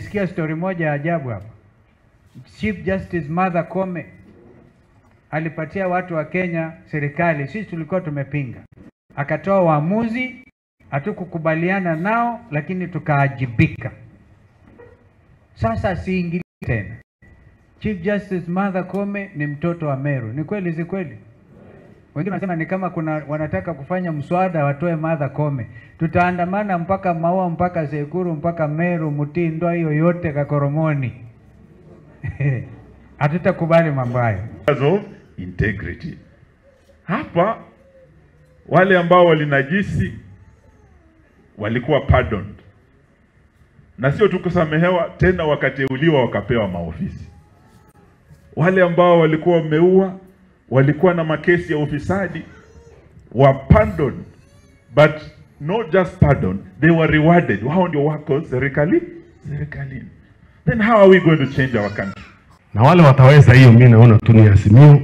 Nilisikia story moja ya ajabu hapa. Chief Justice Martha Koome alipatia watu wa Kenya serikali, sisi tulikuwa tumepinga. Akatoa uamuzi, hatukukubaliana nao, lakini tukaajibika. Sasa siingili tena. Chief Justice Martha Koome ni mtoto wa Meru. Ni kweli si kweli? Wengine wanasema ni kama wanataka kufanya mswada watoe Martha Koome. Tutaandamana mpaka Maua, mpaka Sekuru, mpaka Meru, Mutindo, hiyo yote Kakoromoni. Hatutakubali mambo hayo. Of integrity. Hapa wale ambao walinajisi walikuwa pardoned. Na sio tu kusamehewa, tena wakateuliwa wakapewa maofisi. Wale ambao walikuwa wameua, walikuwa na makesi ya ufisadi, were pardoned, but not just pardoned, they were rewarded. Wao ndio wako serikali. Then how are we going to change our country? Na wale wataweza hiyo, mimi naona tu ni Azimio,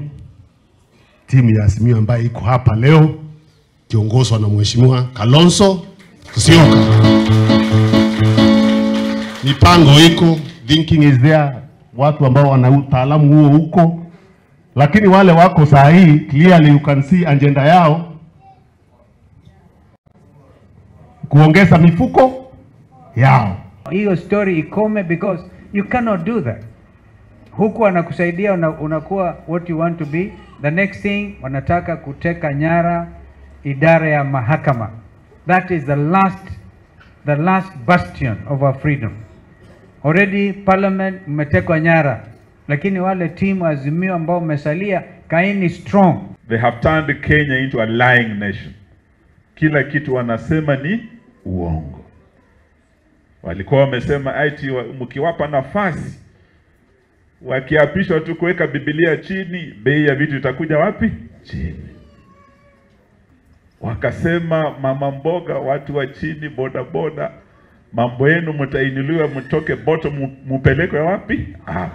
timu ya Azimio ambayo iko hapa leo kiongozwa na Mheshimiwa Kalonzo Musyoka. Mipango iko, thinking is there, watu ambao wana utaalamu huo huko, lakini wale wako saa hii clearly you can see agenda yao kuongeza mifuko yao. Hiyo story ikome, because you cannot do that. Huku anakusaidia unakuwa what you want to be. The next thing wanataka kuteka nyara idara ya mahakama. That is the last bastion of our freedom. Already parliament mmetekwa nyara, lakini wale timu Azimio ambao umesalia, kaini strong. They have turned Kenya into a lying nation. Kila kitu wanasema ni uongo. Walikuwa wamesema ati mkiwapa nafasi, wakiapishwa tu kuweka Biblia chini, bei ya vitu itakuja wapi? Chini. Wakasema mama mboga, watu wa chini, boda boda, mambo yenu mtainuliwa, mtoke bottom mupelekwe wapi? Up.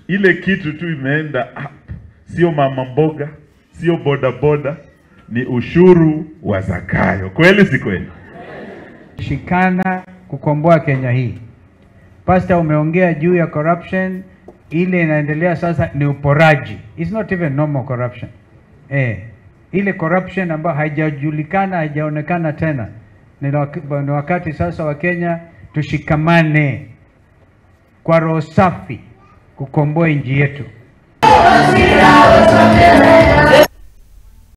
Ile kitu tu imeenda up. Sio mama mboga, sio boda boda, ni ushuru wa Zakayo. Kweli si kweli? Shikana kukomboa Kenya hii. Pastor, umeongea juu ya corruption, ile inaendelea sasa ni uporaji. It's not even normal corruption. Ile corruption ambayo haijajulikana, haijaonekana tena. Ni wakati sasa wa Kenya tushikamane kwa roho safi kukomboa nchi yetu.